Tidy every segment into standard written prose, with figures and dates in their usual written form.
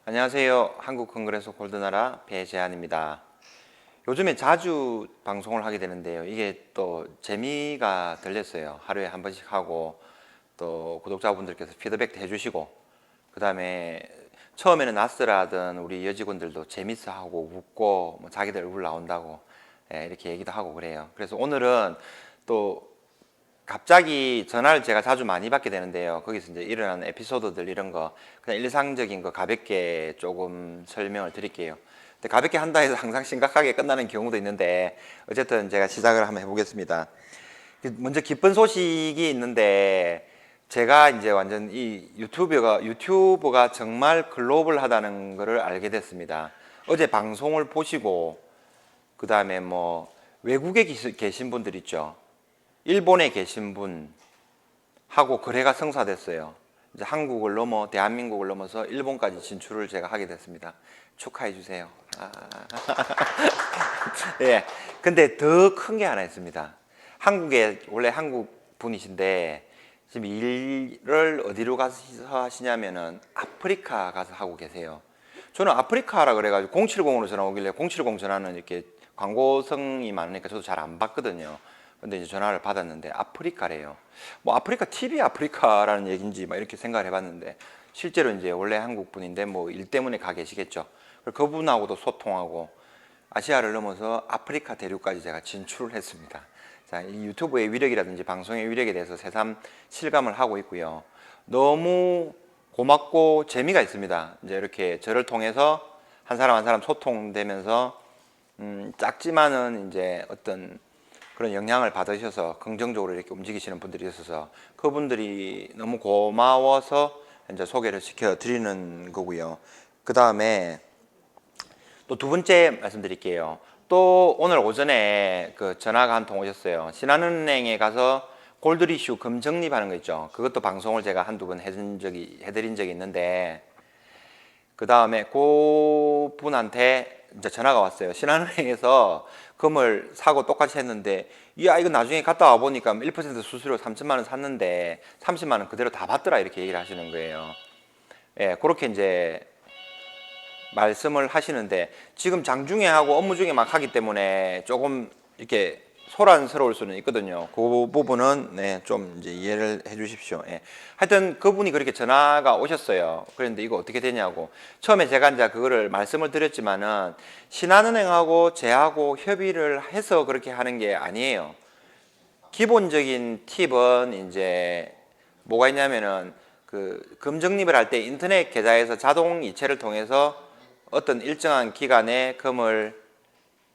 안녕하세요. 한국컨그레소 골드나라 배재한입니다. 요즘에 자주 방송을 하게 되는데요. 이게 또 재미가 들렸어요. 하루에 한 번씩 하고 또 구독자분들께서 피드백도 해주시고 그 다음에 처음에는 낯설어하던 우리 여직원들도 재밌어 하고 웃고 뭐 자기들 얼굴 나온다고 이렇게 얘기도 하고 그래요. 그래서 오늘은 또 갑자기 전화를 제가 자주 많이 받게 되는데요. 거기서 이제 일어나는 에피소드들 이런 거 그냥 일상적인 거 가볍게 조금 설명을 드릴게요. 근데 가볍게 한다 해서 항상 심각하게 끝나는 경우도 있는데 어쨌든 제가 시작을 한번 해보겠습니다. 먼저 기쁜 소식이 있는데 제가 이제 완전 이 유튜브가 정말 글로벌하다는 것을 알게 됐습니다. 어제 방송을 보시고 그 다음에 뭐 외국에 계신 분들 있죠. 일본에 계신 분하고 거래가 성사됐어요. 이제 한국을 넘어 대한민국을 넘어서 일본까지 진출을 제가 하게 됐습니다. 축하해 주세요. 예. 근데 더 큰 게 하나 있습니다. 한국에 원래 한국 분이신데 지금 일을 어디로 가서 하시냐면은 아프리카 가서 하고 계세요. 저는 아프리카라 그래가지고 070으로 전화 오길래 070 전화는 이렇게 광고성이 많으니까 저도 잘 안 받거든요. 근데 이제 전화를 받았는데 아프리카래요. 뭐 아프리카 TV 아프리카라는 얘기인지 막 이렇게 생각을 해봤는데 실제로 이제 원래 한국 분인데 뭐 일 때문에 가 계시겠죠. 그분하고도 소통하고 아시아를 넘어서 아프리카 대륙까지 제가 진출을 했습니다. 자, 이 유튜브의 위력이라든지 방송의 위력에 대해서 새삼 실감을 하고 있고요. 너무 고맙고 재미가 있습니다. 이제 이렇게 저를 통해서 한 사람 한 사람 소통되면서 작지만은 이제 어떤 그런 영향을 받으셔서 긍정적으로 이렇게 움직이시는 분들이 있어서 그분들이 너무 고마워서 이제 소개를 시켜 드리는 거고요. 그 다음에 또 두 번째 말씀드릴게요. 또 오늘 오전에 그 전화가 한 통 오셨어요. 신한은행에 가서 골드 이슈 금 적립하는 거 있죠. 그것도 방송을 제가 한두 번 해드린 적이 있는데 그 다음에 그 분한테 이제 전화가 왔어요. 신한은행에서 금을 사고 똑같이 했는데, 야, 이거 나중에 갔다 와 보니까 1% 수수료 3천만 원 샀는데 30만 원 그대로 다 받더라 이렇게 얘기를 하시는 거예요. 예, 그렇게 이제 말씀을 하시는데 지금 장중에 하고 업무 중에 막 하기 때문에 조금 이렇게 소란스러울 수는 있거든요. 그 부분은 네, 좀 이제 이해를 해 주십시오. 예. 하여튼 그분이 그렇게 전화가 오셨어요. 그런데 이거 어떻게 되냐고. 처음에 제가 이제 그거를 말씀을 드렸지만은 신한은행하고 제하고 협의를 해서 그렇게 하는 게 아니에요. 기본적인 팁은 이제 뭐가 있냐면은 그 금적립을 할 때 인터넷 계좌에서 자동 이체를 통해서 어떤 일정한 기간에 금을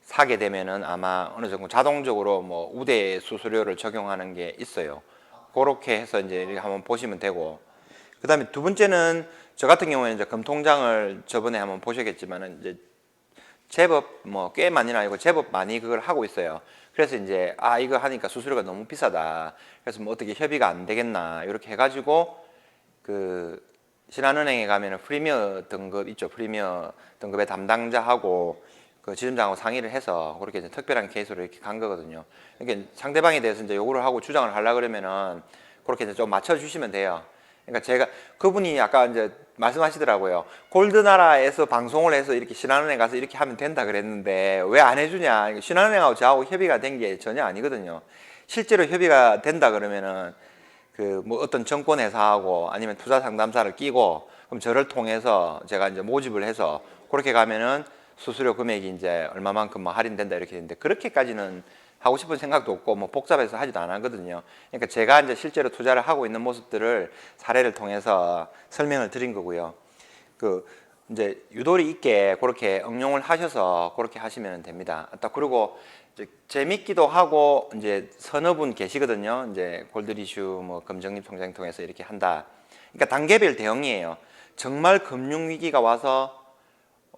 사게 되면은 아마 어느 정도 자동적으로 뭐 우대 수수료를 적용하는 게 있어요. 그렇게 해서 이제 이렇게 한번 보시면 되고, 그 다음에 두 번째는 저 같은 경우에는 이제 금통장을 저번에 한번 보셨겠지만은 이제 제법 뭐 꽤 많이는 아니고 제법 많이 그걸 하고 있어요. 그래서 이제 이거 하니까 수수료가 너무 비싸다. 그래서 뭐 어떻게 협의가 안 되겠나 이렇게 해가지고 그 신한은행에 가면은 프리미어 등급 있죠. 프리미어 등급의 담당자하고 그 지점장하고 상의를 해서 그렇게 이제 특별한 케이스로 이렇게 간 거거든요. 그러니까 상대방에 대해서 이제 요구를 하고 주장을 하려 그러면은 그렇게 이제 좀 맞춰주시면 돼요. 그러니까 제가 그분이 아까 이제 말씀하시더라고요. 골드나라에서 방송을 해서 이렇게 신한은행 가서 이렇게 하면 된다 그랬는데 왜 안 해주냐. 신한은행하고 저하고 협의가 된 게 전혀 아니거든요. 실제로 협의가 된다 그러면은 그 뭐 어떤 정권 회사하고 아니면 투자 상담사를 끼고 그럼 저를 통해서 제가 이제 모집을 해서 그렇게 가면은 수수료 금액이 이제 얼마만큼 뭐 할인된다 이렇게 되는데 그렇게까지는 하고 싶은 생각도 없고 뭐 복잡해서 하지도 안 하거든요. 그러니까 제가 이제 실제로 투자를 하고 있는 모습들을 사례를 통해서 설명을 드린 거고요. 그 이제 유도리 있게 그렇게 응용을 하셔서 그렇게 하시면 됩니다. 딱 그리고 이제 재밌기도 하고 이제 서너 분 계시거든요. 이제 골드리슈 뭐 금정립 통장 통해서 이렇게 한다. 그러니까 단계별 대응이에요. 정말 금융 위기가 와서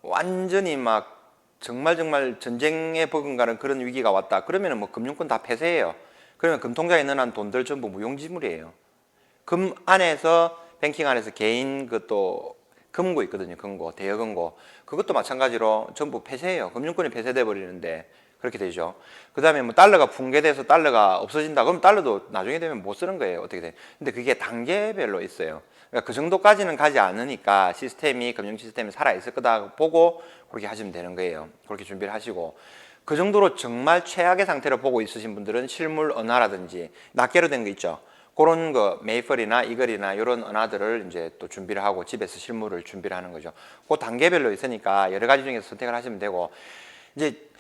완전히 막 정말 전쟁에 버금가는 그런 위기가 왔다. 그러면은 뭐 금융권 다 폐쇄해요. 그러면 금통장에 넣어놓은 돈들 전부 무용지물이에요. 금 안에서 뱅킹 안에서 개인 그또 금고 있거든요. 금고, 대여금고. 그것도 마찬가지로 전부 폐쇄해요. 금융권이 폐쇄돼 버리는데 그렇게 되죠. 그 다음에 뭐 달러가 붕괴돼서 달러가 없어진다. 그럼 달러도 나중에 되면 못 쓰는 거예요. 어떻게 돼? 근데 그게 단계별로 있어요. 그러니까 그 정도까지는 가지 않으니까 시스템이, 금융 시스템이 살아있을 거다 보고 그렇게 하시면 되는 거예요. 그렇게 준비를 하시고. 그 정도로 정말 최악의 상태로 보고 있으신 분들은 실물 은화라든지 낱개로 된 거 있죠. 그런 거 메이플이나 이글이나 이런 은화들을 이제 또 준비를 하고 집에서 실물을 준비를 하는 거죠. 그 단계별로 있으니까 여러 가지 중에서 선택을 하시면 되고, 이제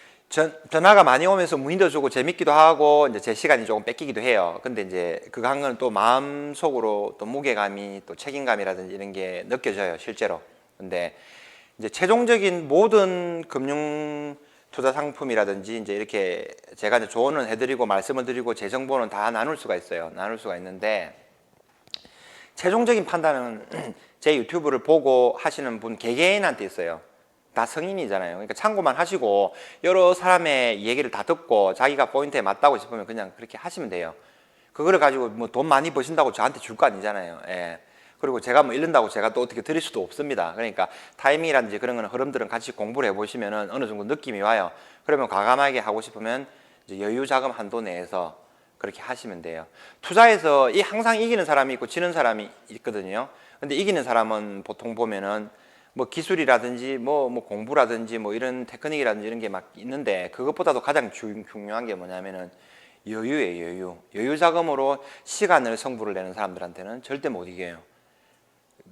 전화가 많이 오면서 문의도 주고 재밌기도 하고 이제 제 시간이 조금 뺏기기도 해요. 근데 이제 그거 한 건 또 마음속으로 또 무게감이 또 책임감이라든지 이런 게 느껴져요, 실제로. 근데 이제 최종적인 모든 금융 투자 상품이라든지 이제 이렇게 제가 이제 조언을 해드리고 말씀을 드리고 제 정보는 다 나눌 수가 있어요. 나눌 수가 있는데 최종적인 판단은 제 유튜브를 보고 하시는 분 개개인한테 있어요. 다 성인이잖아요. 그러니까 참고만 하시고 여러 사람의 얘기를 다 듣고 자기가 포인트에 맞다고 싶으면 그냥 그렇게 하시면 돼요. 그거를 가지고 뭐 돈 많이 버신다고 저한테 줄 거 아니잖아요. 예. 그리고 제가 뭐 잃는다고 제가 또 어떻게 드릴 수도 없습니다. 그러니까 타이밍이라든지 그런 거는 흐름들은 같이 공부를 해보시면은 어느 정도 느낌이 와요. 그러면 과감하게 하고 싶으면 이제 여유 자금 한도 내에서 그렇게 하시면 돼요. 투자에서 항상 이기는 사람이 있고 지는 사람이 있거든요. 근데 이기는 사람은 보통 보면은 뭐 기술이라든지 뭐 공부라든지 뭐 이런 테크닉이라든지 이런 게 막 있는데 그것보다도 가장 중요한 게 뭐냐면은 여유예요, 여유. 여유 자금으로 시간을 승부를 내는 사람들한테는 절대 못 이겨요.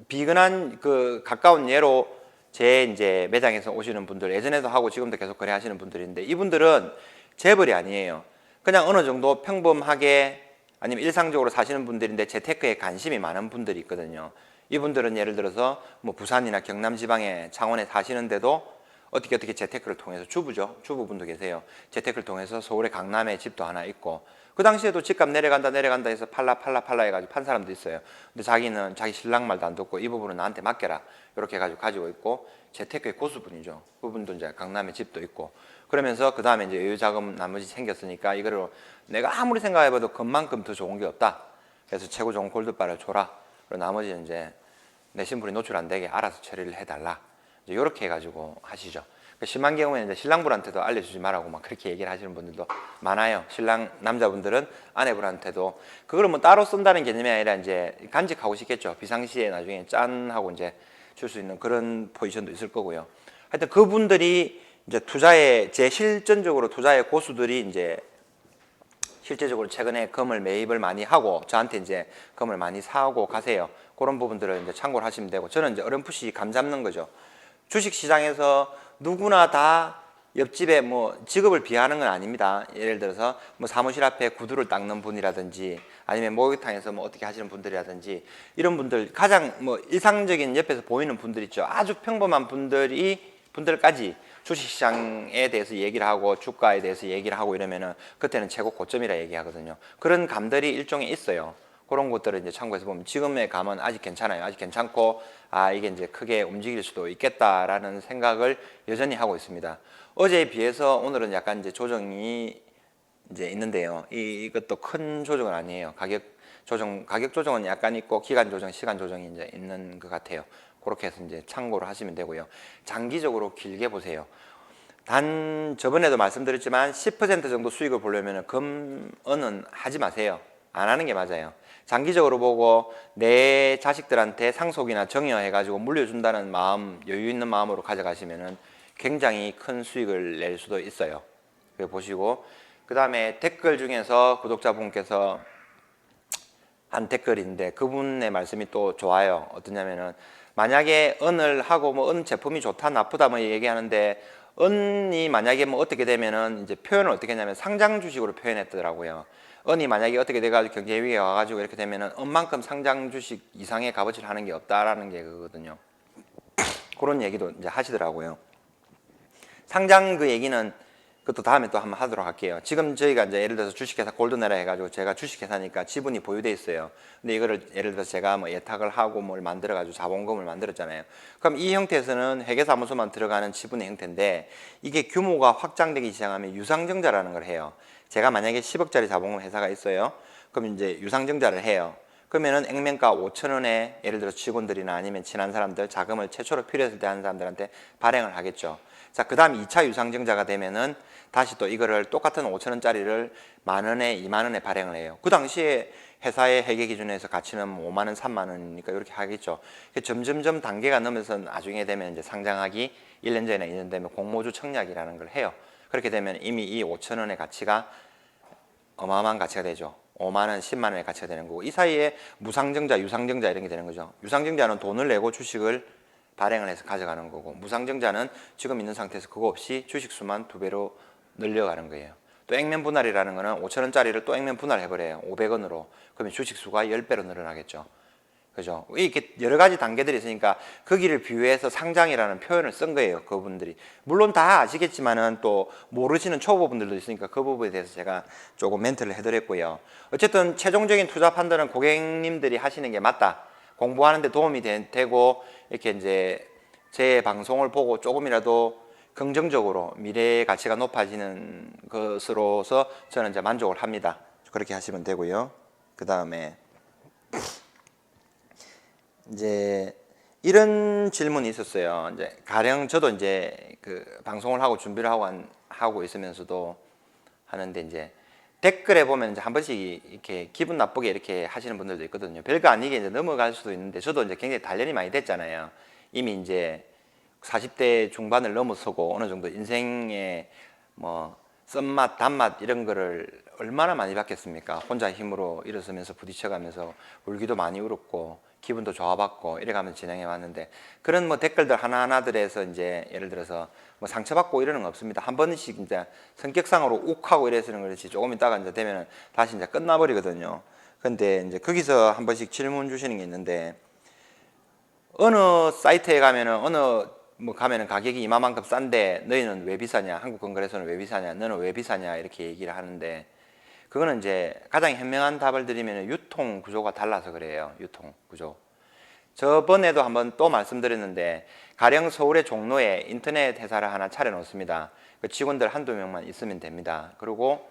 비근한 그 가까운 예로 제 이제 매장에서 오시는 분들, 예전에도 하고 지금도 계속 거래하시는 분들인데 이분들은 재벌이 아니에요. 그냥 어느 정도 평범하게 아니면 일상적으로 사시는 분들인데 재테크에 관심이 많은 분들이 있거든요. 이분들은 예를 들어서 뭐 부산이나 경남 지방에 창원에 사시는데도 어떻게 재테크를 통해서 주부분도 계세요. 재테크를 통해서 서울에 강남에 집도 하나 있고 그 당시에도 집값 내려간다 해서 팔라 해가지고 판 사람도 있어요. 근데 자기는 자기 신랑 말도 안 듣고 이 부분은 나한테 맡겨라 이렇게 해가지고 가지고 있고 재테크의 고수분이죠. 그분도 이제 강남에 집도 있고 그러면서 그 다음에 이제 여유자금 나머지 생겼으니까 이거를 내가 아무리 생각해봐도 금만큼 더 좋은 게 없다. 그래서 최고 좋은 골드바를 줘라. 그리고 나머지는 이제 내 신분이 노출 안 되게 알아서 처리를 해달라. 이제 이렇게 해가지고 하시죠. 심한 경우에는 이제 신랑분한테도 알려주지 말라고 막 그렇게 얘기를 하시는 분들도 많아요. 신랑 남자분들은 아내분한테도 그걸 뭐 따로 쓴다는 개념이 아니라 이제 간직하고 싶겠죠. 비상시에 나중에 짠 하고 이제 줄 수 있는 그런 포지션도 있을 거고요. 하여튼 그분들이 이제 실전적으로 투자의 고수들이 이제 실제적으로 최근에 금을 매입을 많이 하고 저한테 이제 금을 많이 사오고 가세요. 그런 부분들을 이제 참고를 하시면 되고 저는 이제 어렴풋이 감 잡는 거죠. 주식 시장에서 누구나 다 옆집에 뭐 직업을 비하하는 건 아닙니다. 예를 들어서 뭐 사무실 앞에 구두를 닦는 분이라든지 아니면 목욕탕에서 뭐 어떻게 하시는 분들이라든지 이런 분들 가장 뭐 일상적인 옆에서 보이는 분들 있죠. 아주 평범한 분들까지 주식시장에 대해서 얘기를 하고 주가에 대해서 얘기를 하고 이러면은 그때는 최고 고점이라 얘기하거든요. 그런 감들이 일종의 있어요. 그런 것들을 이제 참고해서 보면 지금의 감은 아직 괜찮아요. 아직 괜찮고 이게 이제 크게 움직일 수도 있겠다라는 생각을 여전히 하고 있습니다. 어제에 비해서 오늘은 약간 이제 조정이 이제 있는데요. 이것도 큰 조정은 아니에요. 가격 조정은 약간 있고 기간 조정, 시간 조정이 이제 있는 것 같아요. 그렇게 해서 이제 참고를 하시면 되고요. 장기적으로 길게 보세요. 단 저번에도 말씀드렸지만 10% 정도 수익을 보려면 금은 하지 마세요. 안 하는 게 맞아요. 장기적으로 보고 내 자식들한테 상속이나 정여해가지고 물려준다는 마음, 여유 있는 마음으로 가져가시면은 굉장히 큰 수익을 낼 수도 있어요. 그거 보시고 그 다음에 댓글 중에서 구독자분께서 한 댓글인데 그분의 말씀이 또 좋아요. 어떠냐면은 만약에 은을 하고 뭐 은 제품이 좋다 나쁘다 뭐 얘기하는데 은이 만약에 뭐 어떻게 되면은 이제 표현을 어떻게 했냐면 상장 주식으로 표현했더라고요. 은이 만약에 어떻게 돼가지고 경제 위기가 와가지고 이렇게 되면은 은만큼 상장 주식 이상의 값어치를 하는 게 없다라는 게 그거거든요. 그런 얘기도 이제 하시더라고요. 상장 그 얘기는 그것도 다음에 또 한번 하도록 할게요. 지금 저희가 이제 예를 들어서 주식회사 골드네라 해가지고 제가 주식회사니까 지분이 보유돼 있어요. 근데 이거를 예를 들어서 제가 뭐 예탁을 하고 뭘 만들어가지고 자본금을 만들었잖아요. 그럼 이 형태에서는 회계사무소만 들어가는 지분의 형태인데 이게 규모가 확장되기 시작하면 유상증자라는 걸 해요. 제가 만약에 10억짜리 자본금 회사가 있어요. 그럼 이제 유상증자를 해요. 그러면은 액면가 5,000원에 예를 들어 직원들이나 아니면 친한 사람들 자금을 최초로 필요했을 때 하는 사람들한테 발행을 하겠죠. 자, 그 다음 2차 유상증자가 되면은 다시 또 이거를 똑같은 5,000원짜리를 만 원에 2만 원에 발행을 해요. 그 당시에 회사의 회계 기준에서 가치는 5만 원, 3만 원이니까 이렇게 하겠죠. 점점점 단계가 넘어서 나중에 되면 이제 상장하기 1년 전이나 2년 되면 공모주 청약이라는 걸 해요. 그렇게 되면 이미 이 5,000원의 가치가 어마어마한 가치가 되죠. 5만 원, 10만 원의 가치가 되는 거고, 이 사이에 무상증자, 유상증자 이런 게 되는 거죠. 유상증자는 돈을 내고 주식을 발행을 해서 가져가는 거고, 무상증자는 지금 있는 상태에서 그거 없이 주식 수만 2배로 늘려가는 거예요. 또 액면 분할이라는 거는 5,000원짜리를 또 액면 분할해버려요. 500원으로. 그러면 주식 수가 10배로 늘어나겠죠. 그죠? 이렇게 여러 가지 단계들이 있으니까 거기를 비유해서 상장이라는 표현을 쓴 거예요. 그분들이. 물론 다 아시겠지만은 또 모르시는 초보분들도 있으니까 그 부분에 대해서 제가 조금 멘트를 해드렸고요. 어쨌든 최종적인 투자 판단은 고객님들이 하시는 게 맞다. 공부하는데 도움이 되고 이렇게 이제 제 방송을 보고 조금이라도 긍정적으로 미래의 가치가 높아지는 것으로서 저는 이제 만족을 합니다. 그렇게 하시면 되고요. 그 다음에 이제 이런 질문이 있었어요. 이제 가령 저도 이제 그 방송을 하고 준비를 하고 있으면서도 하는데 이제 댓글에 보면 이제 한 번씩 이렇게 기분 나쁘게 이렇게 하시는 분들도 있거든요. 별거 아니게 이제 넘어갈 수도 있는데 저도 이제 굉장히 단련이 많이 됐잖아요. 이미 이제 40대 중반을 넘어서고 어느 정도 인생의 뭐 쓴맛, 단맛 이런 거를 얼마나 많이 받겠습니까? 혼자 힘으로 일어서면서 부딪혀가면서 울기도 많이 울었고 기분도 좋아받고 이래가면서 진행해 왔는데 그런 뭐 댓글들 하나하나들에서 이제 예를 들어서 뭐 상처받고 이러는 건 없습니다. 한 번씩 이제 성격상으로 욱하고 이래서는 그렇지 조금 있다가 이제 되면은 다시 이제 끝나버리거든요. 근데 이제 거기서 한 번씩 질문 주시는 게 있는데 어느 사이트에 가면은 어느 뭐 가면은 가격이 이만큼 싼데 너희는 왜 비싸냐? 한국건설에서는 왜 비싸냐? 너는 왜 비싸냐? 이렇게 얘기를 하는데 그거는 이제 가장 현명한 답을 드리면 유통 구조가 달라서 그래요. 유통 구조. 저번에도 한번 또 말씀드렸는데 가령 서울의 종로에 인터넷 회사를 하나 차려놓습니다. 그 직원들 한두 명만 있으면 됩니다. 그리고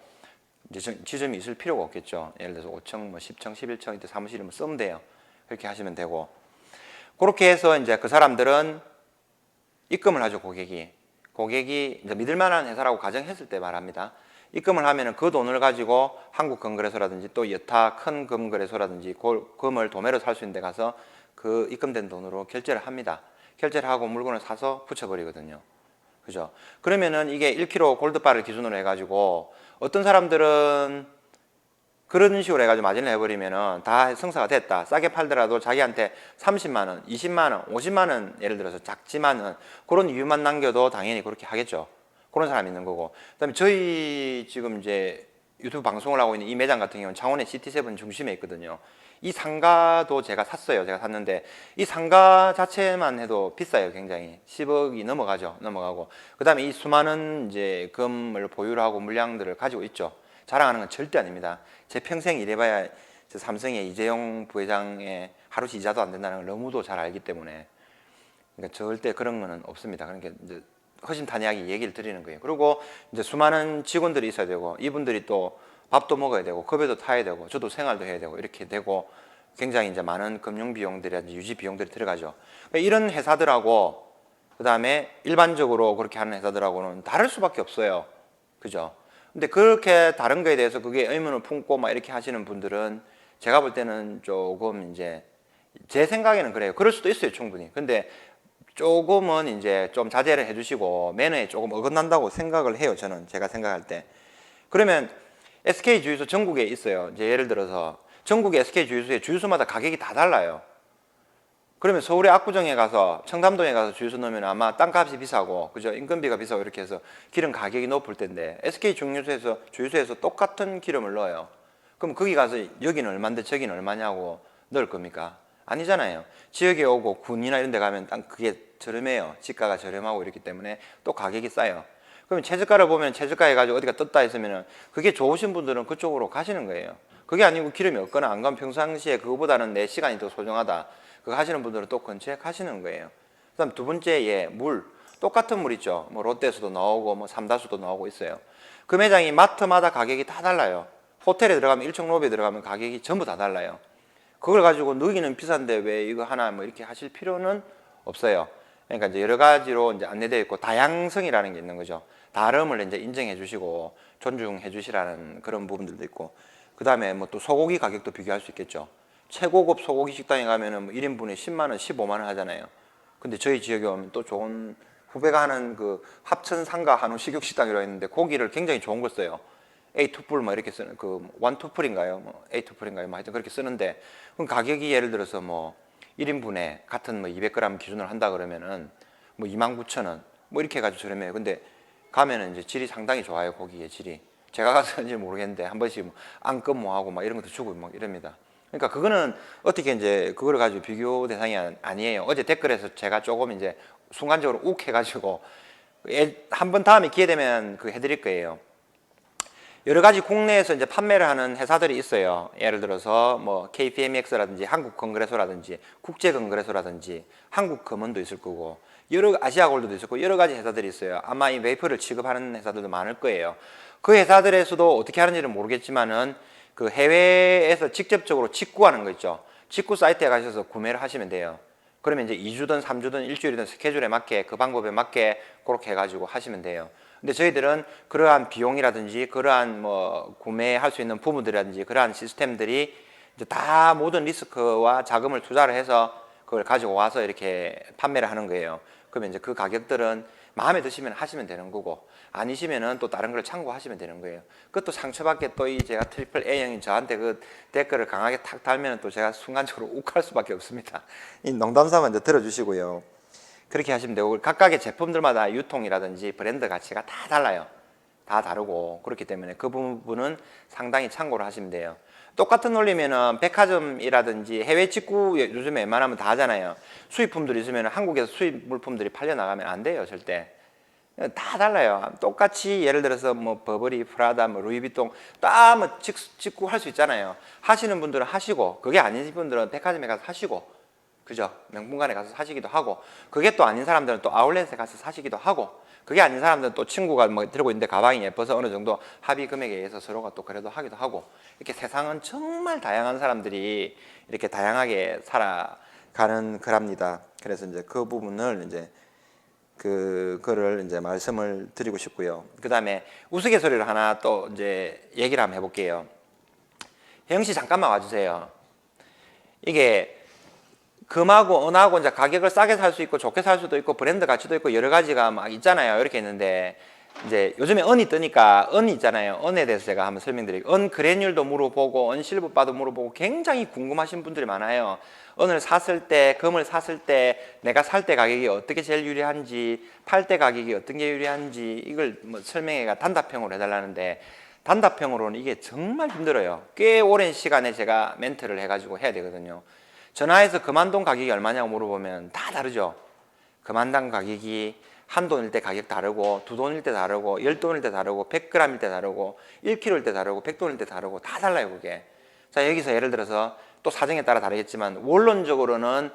이제 지점이 있을 필요가 없겠죠. 예를 들어서 5층, 뭐 10층, 11층 이때 사무실을 뭐 쓰면 돼요. 그렇게 하시면 되고 그렇게 해서 이제 그 사람들은 입금을 하죠. 고객이 이제 믿을만한 회사라고 가정했을 때 말합니다. 입금을 하면은 그 돈을 가지고 한국건설회사라든지 또 여타 큰 금거래소라든지 금을 도매로 살 수 있는 데 가서 그 입금된 돈으로 결제를 합니다. 결제를 하고 물건을 사서 붙여버리거든요. 그죠? 그러면은 이게 1kg 골드바를 기준으로 해가지고 어떤 사람들은 그런 식으로 해가지고 마진을 해버리면은 다 성사가 됐다. 싸게 팔더라도 자기한테 30만 원, 20만 원, 50만 원 예를 들어서 작지만은 그런 이유만 남겨도 당연히 그렇게 하겠죠. 그런 사람이 있는 거고. 그다음에 저희 지금 이제 유튜브 방송을 하고 있는 이 매장 같은 경우는 창원의 시티7 중심에 있거든요. 이 상가도 제가 샀어요. 제가 샀는데 이 상가 자체만 해도 비싸요. 굉장히 10억이 넘어가고. 그다음에 이 수많은 이제 금을 보유를 하고 물량들을 가지고 있죠. 자랑하는 건 절대 아닙니다. 제 평생 일해봐야 삼성의 이재용 부회장의 하루치 이자도 안 된다는 걸 너무도 잘 알기 때문에 그러니까 절대 그런 거는 없습니다. 그러니까 이제 허심탄회하게 얘기를 드리는 거예요. 그리고 이제 수많은 직원들이 있어야 되고 이분들이 또 밥도 먹어야 되고 급여도 타야 되고 저도 생활도 해야 되고 이렇게 되고 굉장히 이제 많은 금융 비용들이라든지 유지 비용들이 들어가죠. 그러니까 이런 회사들하고 그 다음에 일반적으로 그렇게 하는 회사들하고는 다를 수밖에 없어요. 그죠? 근데 그렇게 다른 거에 대해서 그게 의문을 품고 막 이렇게 하시는 분들은 제가 볼 때는 조금 이제 제 생각에는 그래요. 그럴 수도 있어요, 충분히. 근데 조금은 이제 좀 자제를 해주시고 매너에 조금 어긋난다고 생각을 해요. 저는 제가 생각할 때. 그러면 SK 주유소 전국에 있어요. 이제 예를 들어서 전국의 SK 주유소에 주유소마다 가격이 다 달라요. 그러면 서울의 압구정에 가서 청담동에 가서 주유소 넣으면 아마 땅값이 비싸고 그죠? 인건비가 비싸고 이렇게 해서 기름 가격이 높을 텐데 SK 주유소에서 똑같은 기름을 넣어요. 그럼 거기 가서 여기는 얼마인데 저기는 얼마냐고 넣을 겁니까? 아니잖아요. 지역에 오고 군이나 이런 데 가면 딱 그게 저렴해요. 지가가 저렴하고 이렇기 때문에 또 가격이 싸요. 그러면 최저가를 보면 최저가 해가지고 어디가 떴다 했으면 그게 좋으신 분들은 그쪽으로 가시는 거예요. 그게 아니고 기름이 없거나 안 가면 평상시에 그거보다는 내 시간이 더 소중하다. 그거 하시는 분들은 또 근처에 가시는 거예요. 그다음 두 번째, 물. 똑같은 물 있죠. 뭐 롯데수도 나오고 뭐 삼다수도 나오고 있어요. 그 매장이 마트마다 가격이 다 달라요. 호텔에 들어가면 1층 로비에 들어가면 가격이 전부 다 달라요. 그걸 가지고 너기는 비싼데 왜 이거 하나 뭐 이렇게 하실 필요는 없어요. 그러니까 이제 여러 가지로 이제 안내되어 있고 다양성이라는 게 있는 거죠. 다름을 이제 인정해 주시고 존중해 주시라는 그런 부분들도 있고, 그 다음에 뭐 또 소고기 가격도 비교할 수 있겠죠. 최고급 소고기 식당에 가면은 뭐 1인분에 10만 원, 15만 원 하잖아요. 근데 저희 지역에 오면 또 좋은 후배가 하는 그 합천 상가 한우 식육 식당이라고 했는데 고기를 굉장히 좋은 걸 써요. A2풀 뭐 이렇게 쓰는 그 원투풀인가요? 뭐 A2풀인가요? 뭐 하여튼 그렇게 쓰는데, 그럼 가격이 예를 들어서 뭐 1인분에 같은 뭐 200g 기준으로 한다 그러면은 뭐 29,000원 뭐 이렇게 해가지고 저렴해요. 근데 가면은 이제 질이 상당히 좋아요. 고기의 질이. 제가 가서는지 모르겠는데 한 번씩 뭐 안금 뭐하고 막 이런 것도 주고 막 이럽니다. 그러니까 그거는 어떻게 이제 그걸 가지고 비교 대상이 아니에요. 어제 댓글에서 제가 조금 이제 순간적으로 욱해가지고 한 번 다음에 기회 되면 그 해드릴 거예요. 여러 가지 국내에서 이제 판매를 하는 회사들이 있어요. 예를 들어서 뭐 KPMX라든지 한국건그레소라든지 국제건그레소라든지 한국검은도 있을 거고 여러 아시아골드도 있을 거고 여러 가지 회사들이 있어요. 아마 이 웨이퍼를 취급하는 회사들도 많을 거예요. 그 회사들에서도 어떻게 하는지는 모르겠지만은 그 해외에서 직접적으로 직구하는 거 있죠. 직구 사이트에 가셔서 구매를 하시면 돼요. 그러면 이제 2주든 3주든 일주일이든 스케줄에 맞게 그 방법에 맞게 그렇게 해가지고 하시면 돼요. 근데 저희들은 그러한 비용이라든지 그러한 뭐 구매할 수 있는 부분들이라든지 그러한 시스템들이 이제 다 모든 리스크와 자금을 투자를 해서 그걸 가지고 와서 이렇게 판매를 하는 거예요. 그러면 이제 그 가격들은 마음에 드시면 하시면 되는 거고 아니시면은 또 다른 걸 참고하시면 되는 거예요. 그것도 상처받게 또 이 제가 트리플 A형인 저한테 그 댓글을 강하게 탁 달면 또 제가 순간적으로 욱할 수밖에 없습니다. 이 농담삼아 이제 들어주시고요. 그렇게 하시면 되고 각각의 제품들마다 유통이라든지 브랜드 가치가 다 달라요. 다 다르고 그렇기 때문에 그 부분은 상당히 참고를 하시면 돼요. 똑같은 논리면은 백화점이라든지 해외 직구 요즘에 웬만하면 다 하잖아요. 수입품들이 있으면 한국에서 수입 물품들이 팔려 나가면 안 돼요, 절대. 다 달라요. 똑같이 예를 들어서 뭐 버버리, 프라다, 뭐 루이비통 다뭐 직구할 수 있잖아요. 하시는 분들은 하시고 그게 아닌 분들은 백화점에 가서 하시고 그죠? 명품관에 가서 사시기도 하고 그게 또 아닌 사람들은 또 아울렛에 가서 사시기도 하고 그게 아닌 사람들은 또 친구가 뭐 들고 있는데 가방이 예뻐서 어느 정도 합의 금액에 의해서 서로가 또 그래도 하기도 하고 이렇게 세상은 정말 다양한 사람들이 이렇게 다양하게 살아가는 거랍니다. 그래서 이제 그 부분을 이제 그거를 이제 말씀을 드리고 싶고요. 그 다음에 우스갯소리를 하나 또 이제 얘기를 한번 해볼게요. 혜영 씨 잠깐만 와주세요. 이게 금하고 은하고 이제 가격을 싸게 살 수 있고 좋게 살 수도 있고 브랜드 가치도 있고 여러 가지가 막 있잖아요. 이렇게 있는데 이제 요즘에 은이 뜨니까 은 있잖아요. 은에 대해서 제가 한번 설명드릴게요. 은 그래듈도 물어보고 은 실버바도 물어보고 굉장히 궁금하신 분들이 많아요. 은을 샀을 때 금을 샀을 때 내가 살 때 가격이 어떻게 제일 유리한지 팔 때 가격이 어떤 게 유리한지 이걸 뭐 설명해가 단답형으로 해달라는데 단답형으로는 이게 정말 힘들어요. 꽤 오랜 시간에 제가 멘트를 해가지고 해야 되거든요. 전화해서 금한돈 가격이 얼마냐고 물어보면 다 다르죠. 금한당 가격이 한 돈일 때 가격 다르고 두 돈일 때 다르고 10돈일 때 다르고 100g일 때 다르고 1kg일 때 다르고 100돈일 때 다르고 다 달라요 그게. 자 여기서 예를 들어서 또 사정에 따라 다르겠지만 원론적으로는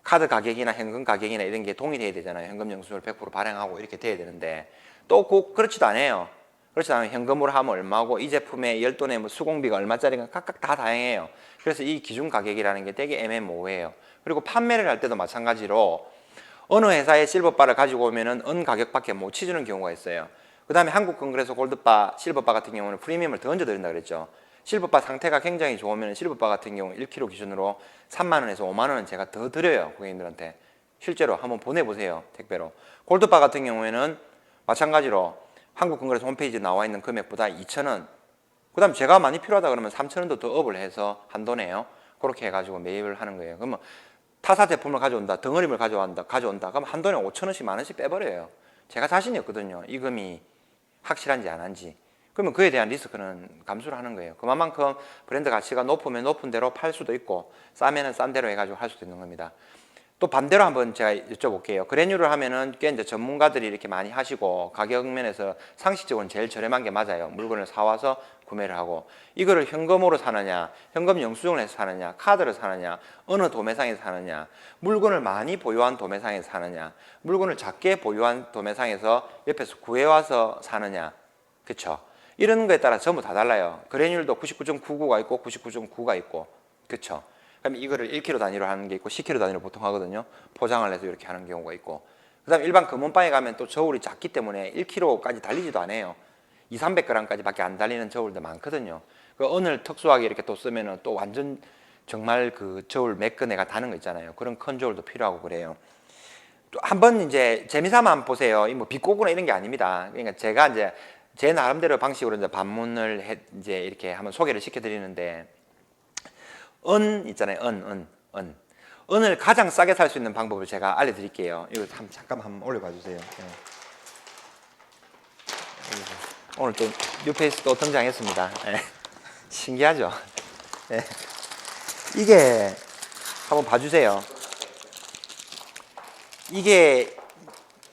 카드 가격이나 현금 가격이나 이런 게 동일해야 되잖아요. 현금 영수증을 100% 발행하고 이렇게 돼야 되는데 또 꼭 그렇지도 않아요. 그렇지 않으면 현금으로 하면 얼마고 이 제품의 10돈에 뭐 수공비가 얼마짜리가 각각 다 다양해요. 그래서 이 기준 가격이라는 게 되게 애매모호해요. 그리고 판매를 할 때도 마찬가지로 어느 회사의 실버바를 가지고 오면은 은 가격밖에 못 치주는 경우가 있어요. 그 다음에 한국건그레소 골드바, 실버바 같은 경우는 프리미엄을 더 얹어드린다 그랬죠. 실버바 상태가 굉장히 좋으면 실버바 같은 경우 1kg 기준으로 3만 원에서 5만 원은 제가 더 드려요 고객님들한테. 실제로 한번 보내보세요 택배로. 골드바 같은 경우에는 마찬가지로 한국건그레소 홈페이지에 나와 있는 금액보다 2,000원 그 다음 제가 많이 필요하다 그러면 3,000원도 더 업을 해서 한돈에요. 그렇게 해가지고 매입을 하는 거예요. 그러면 타사 제품을 가져온다, 덩어리를 가져온다. 그럼 한돈에 5,000원씩, 10,000원씩 빼버려요. 제가 자신이 없거든요. 이 금이 확실한지 안 한지. 그러면 그에 대한 리스크는 감수를 하는 거예요. 그만큼 브랜드 가치가 높으면 높은 대로 팔 수도 있고 싸면은 싼 대로 해가지고 할 수도 있는 겁니다. 또 반대로 한번 제가 여쭤볼게요. 그래뉴를 하면은 꽤 이제 전문가들이 이렇게 많이 하시고 가격 면에서 상식적으로는 제일 저렴한 게 맞아요. 물건을 사와서 구매를 하고 이거를 현금으로 사느냐, 현금 영수증을 해서 사느냐, 카드를 사느냐, 어느 도매상에서 사느냐, 물건을 많이 보유한 도매상에서 사느냐, 물건을 작게 보유한 도매상에서 옆에서 구해와서 사느냐, 그쵸? 이런 거에 따라 전부 다 달라요. 그래뉴도 99.99가 있고 99.9가 있고, 그쵸? 그럼 이거를 1kg 단위로 하는 게 있고 10kg 단위로 보통 하거든요. 포장을 해서 이렇게 하는 경우가 있고. 그다음에 일반 금온방에 가면 또 저울이 작기 때문에 1kg까지 달리지도 않아요. 2, 300g까지밖에 안 달리는 저울도 많거든요. 그 오늘 특수하게 이렇게 또 쓰면은 또 완전 정말 그 저울 매끈해가 다는 거 있잖아요. 그런 큰 저울도 필요하고 그래요. 또 한번 이제 재미삼아 한번 보세요. 이 뭐 비꼬거나 이런 게 아닙니다. 그러니까 제가 이제 제 나름대로 방식으로 이제 반문을 이제 이렇게 한번 소개를 시켜드리는데, 은 있잖아요. 은을 가장 싸게 살 수 있는 방법을 제가 알려드릴게요. 이거 잠깐만 한번 올려봐 주세요. 네. 오늘 또 뉴페이스 또 등장했습니다. 네. 신기하죠? 네. 이게 한번 봐주세요. 이게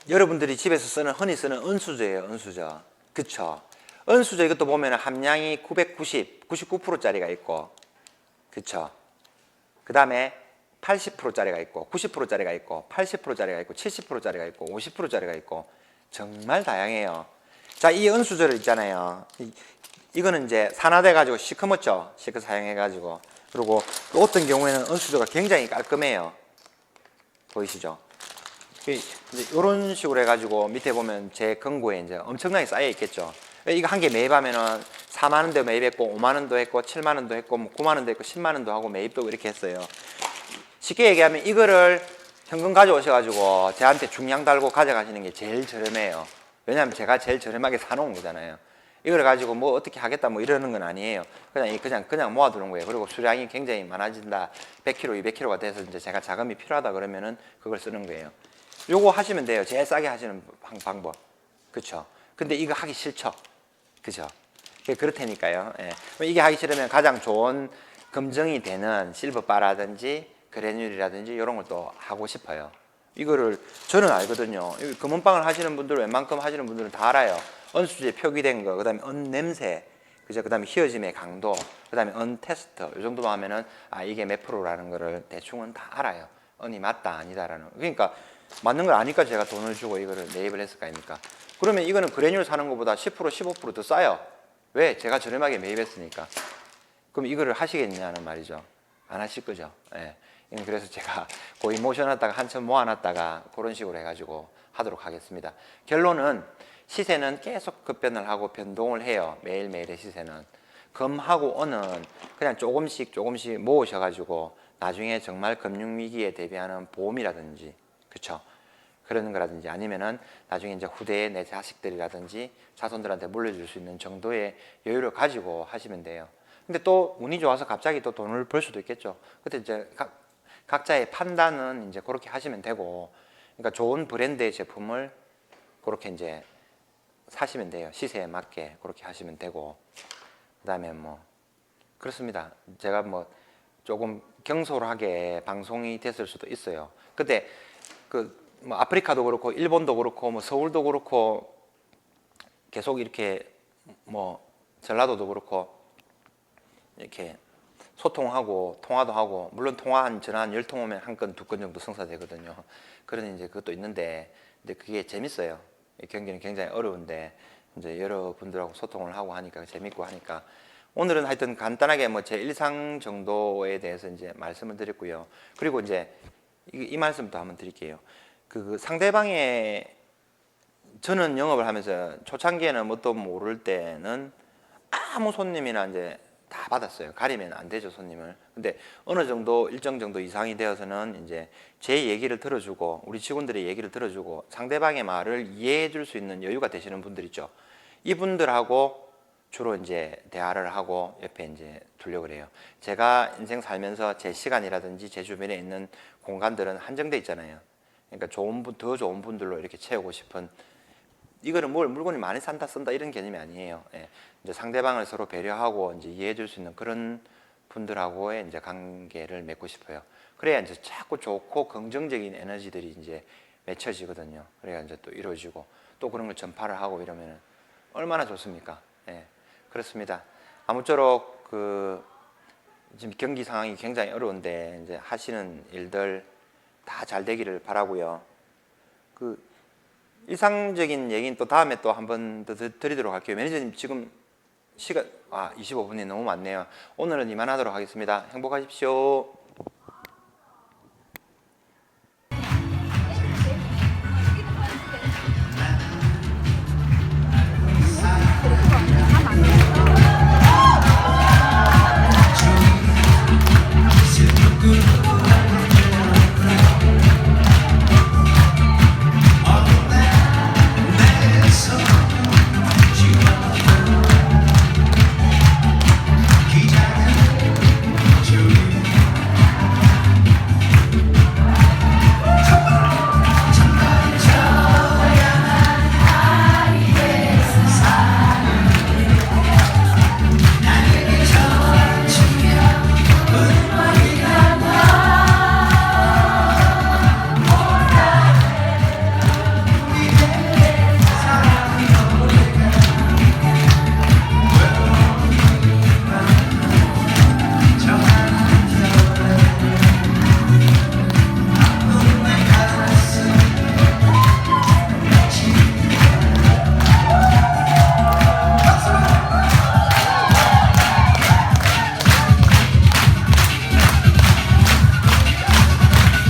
여러분들이 집에서 쓰는 흔히 쓰는 은수저예요. 은수저. 그쵸? 은수저 이것도 보면 함량이 990, 99%짜리가 있고, 그쵸? 그 다음에 80%짜리가 있고, 90%짜리가 있고, 80%짜리가 있고, 70%짜리가 있고, 50%짜리가 있고, 정말 다양해요. 자, 이 은수저를 있잖아요. 이거는 이제 산화돼 가지고 시커멓죠. 시커 사용해 가지고. 그리고 또 어떤 경우에는 은수저가 굉장히 깔끔해요. 보이시죠? 이런 식으로 해가지고 밑에 보면 제 금고에 이제 엄청나게 쌓여 있겠죠. 이거 한 개 매입하면은 4만 원도 매입했고, 5만 원도 했고, 7만 원도 했고, 뭐 9만 원도 했고, 10만 원도 하고 매입도 이렇게 했어요. 쉽게 얘기하면 이거를 현금 가져오셔가지고 저한테 중량 달고 가져가시는 게 제일 저렴해요. 왜냐하면 제가 제일 저렴하게 사놓은 거잖아요. 이걸 가지고 뭐 어떻게 하겠다 뭐 이러는 건 아니에요. 그냥 모아두는 거예요. 그리고 수량이 굉장히 많아진다. 100kg, 200kg가 돼서 이제 제가 자금이 필요하다 그러면은 그걸 쓰는 거예요. 요거 하시면 돼요. 제일 싸게 하시는 방법. 그쵸? 근데 이거 하기 싫죠? 그죠? 그렇다니까요. 예. 이게 하기 싫으면 가장 좋은 검증이 되는 실버바라든지 그래듈이라든지 이런 걸 또 하고 싶어요. 이거를 저는 알거든요. 금은방을 하시는 분들, 웬만큼 하시는 분들은 다 알아요. 은수지에 표기된 거, 그 다음에 은 냄새, 그죠? 그 다음에 휘어짐의 강도, 그 다음에 은 테스트, 이 정도만 하면은 아, 이게 몇 프로라는 거를 대충은 다 알아요. 은이 맞다, 아니다라는. 그러니까 맞는 걸 아니까 제가 돈을 주고 이거를 매입을 했을 거 아닙니까? 그러면 이거는 그래듈 사는 것보다 10%, 15%더 싸요. 왜? 제가 저렴하게 매입했으니까. 그럼 이거를 하시겠냐는 말이죠. 안 하실 거죠. 예. 그래서 제가 거의 모셔놨다가 한참 모아놨다가 그런 식으로 해가지고 하도록 하겠습니다. 결론은 시세는 계속 급변을 하고 변동을 해요. 매일매일의 시세는. 금하고 은은 그냥 조금씩 모으셔가지고 나중에 정말 금융위기에 대비하는 보험이라든지, 그쵸? 그런 거라든지 아니면은 나중에 이제 후대에 내 자식들이라든지 자손들한테 물려줄 수 있는 정도의 여유를 가지고 하시면 돼요. 근데 또 운이 좋아서 갑자기 또 돈을 벌 수도 있겠죠. 그때 이제 각자의 판단은 이제 그렇게 하시면 되고, 그러니까 좋은 브랜드의 제품을 그렇게 이제 사시면 돼요. 시세에 맞게 그렇게 하시면 되고, 그다음에 뭐 그렇습니다. 제가 뭐 조금 경솔하게 방송이 됐을 수도 있어요. 근데 그 뭐 아프리카도 그렇고 일본도 그렇고 뭐 서울도 그렇고 계속 이렇게 뭐 전라도도 그렇고 이렇게 소통하고 통화도 하고, 물론 통화 전화 한 10통 오면 한 건, 두 건 정도 성사되거든요. 그런 이제 그것도 있는데, 근데 그게 재밌어요. 이 경기는 굉장히 어려운데 이제 여러분들하고 소통을 하고 하니까 재밌고 하니까, 오늘은 하여튼 간단하게 뭐 제 일상 정도에 대해서 이제 말씀을 드렸고요. 그리고 이제 이 말씀도 한번 드릴게요. 그 상대방의, 저는 영업을 하면서 초창기에는 뭣도 모를 때는 아무 손님이나 이제 다 받았어요. 가리면 안 되죠, 손님을. 근데 어느 정도 일정 정도 이상이 되어서는 이제 제 얘기를 들어주고 우리 직원들의 얘기를 들어주고 상대방의 말을 이해해 줄 수 있는 여유가 되시는 분들 있죠. 이분들하고 주로 이제 대화를 하고 옆에 이제 두려고 그래요. 제가 인생 살면서 제 시간이라든지 제 주변에 있는 공간들은 한정돼 있잖아요. 그러니까 더 좋은 분들로 이렇게 채우고 싶은, 이거는 뭘 물건이 많이 산다 쓴다 이런 개념이 아니에요. 예. 이제 상대방을 서로 배려하고 이제 이해해 줄 수 있는 그런 분들하고의 이제 관계를 맺고 싶어요. 그래야 이제 자꾸 좋고 긍정적인 에너지들이 이제 맺혀지거든요. 그래야 이제 또 이루어지고 또 그런 걸 전파를 하고 이러면 얼마나 좋습니까? 예. 그렇습니다. 아무쪼록 지금 경기 상황이 굉장히 어려운데 이제 하시는 일들 다 잘 되기를 바라고요. 일상적인 얘기는 또 다음에 또 한 번 더 드리도록 할게요. 매니저님 지금 시간 25분이 너무 많네요. 오늘은 이만하도록 하겠습니다. 행복하십시오.